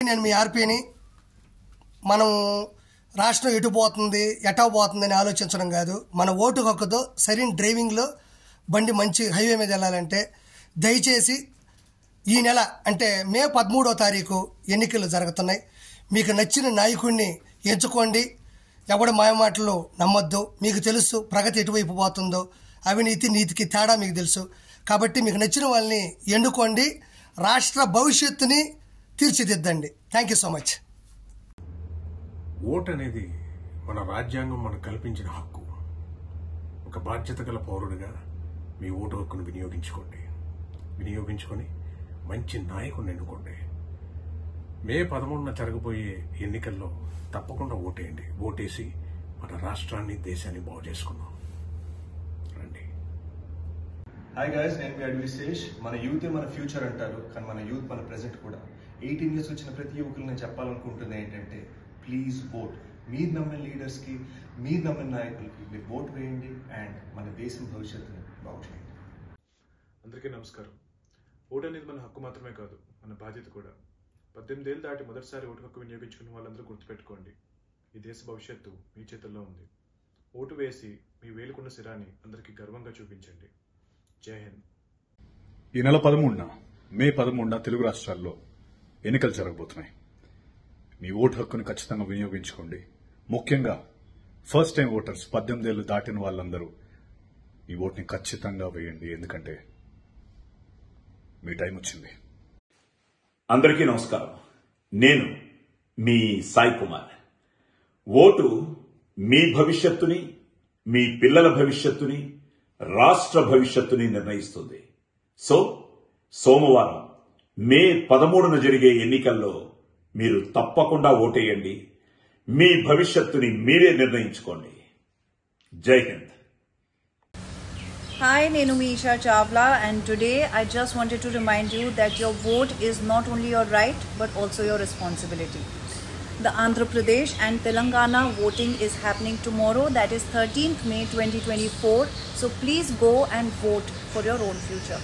నేను మీ ఆర్పీని మనం రాష్ట్రం ఎటు పోతుంది ఎటా పోతుందని ఆలోచించడం కాదు. మన ఓటు హక్కుతో సరైన డ్రైవింగ్లో బండి మంచి హైవే మీద వెళ్ళాలంటే దయచేసి ఈ నెల అంటే మే 13వ తారీఖు ఎన్నికలు జరుగుతున్నాయి. మీకు నచ్చిన నాయకుడిని ఎంచుకోండి. ఎవడ మాయమాటలు నమ్మొద్దు. మీకు తెలుసు ప్రగతి ఎటువైపు పోతుందో, అవినీతి నీతికి తేడా మీకు తెలుసు. కాబట్టి మీకు నచ్చిన వాళ్ళని ఎన్నుకోండి. రాష్ట్ర భవిష్యత్తుని తీర్చిదిద్దండి. Thank you so much. ఓటు అనేది మన రాజ్యాంగం మనకు కల్పించిన హక్కు. ఒక బాధ్యత గల పౌరుడిగా మీ ఓటు హక్కును వినియోగించుకొని మంచి నాయకుడిని ఎన్నుకోండి. మే 13న జరగబోయే ఎన్నికల్లో తప్పకుండా ఓటేయండి. ఓటేసి మన రాష్ట్రాన్ని దేశాన్ని బాగు చేసుకుందాం. రండి. హాయ్ గైస్, నేను మీ అడ్విశేష్. మన యూతే మన ఫ్యూచర్ అంటారు, కానీ మన యూత్ మన ప్రెజెంట్ కూడా. 18 years వచ్చిన ప్రతి యువకులు నేను చెప్పాలనుకుంటుంది ఏంటంటే, ప్లీజ్ ఓట్. మీరు నమ్మిన లీడర్స్కి, మీరు నమ్మిన నాయకులకి మీరు ఓట్ వేయండి అండ్ మన దేశం భవిష్యత్తుని బాగు చేయండి. అందరికీ నమస్కారం. ఓటు అనేది మన హక్కు మాత్రమే కాదు, మన బాధ్యత కూడా. 18 ఏళ్ళు దాటి మొదటిసారి ఓటు హక్కు వినియోగించుకున్న వాళ్ళందరూ గుర్తుపెట్టుకోండి, ఈ దేశ భవిష్యత్తు మీ చేతుల్లో ఉంది. ఓటు వేసి మీ వేలుకున్న శిరాన్ని అందరికీ గర్వంగా చూపించండి. జై హింద్. ఈ నెల 13న మే 13న తెలుగు రాష్ట్రాల్లో ఎన్నికలు జరగబోతున్నాయి. మీ ఓటు హక్కును ఖచ్చితంగా వినియోగించుకోండి. ముఖ్యంగా ఫస్ట్ టైం ఓటర్స్ 18 ఏళ్ళు దాటిన వాళ్ళందరూ ఈ ఓటుని ఖచ్చితంగా వేయండి. ఎందుకంటే మీ టైం వచ్చింది. అందరికీ నమస్కారం. నేను మీ సాయి కుమార్. ఓటు మీ భవిష్యత్తుని, మీ పిల్లల భవిష్యత్తుని, రాష్ట్ర భవిష్యత్తుని నిర్ణయిస్తుంది. సో సోమవారం మే 13న జరిగే ఎన్నికల్లో మీరు తప్పకుండా ఓటేయండి. మీ భవిష్యత్తుని మీరే నిర్ణయించుకోండి. జై Hind. Hi, nenu me Isha Chawla, and today I just wanted to remind you that your vote is not only your right but also your responsibility. The Andhra Pradesh and Telangana voting is happening tomorrow, that is 13th May 2024. So please go and vote for your own future.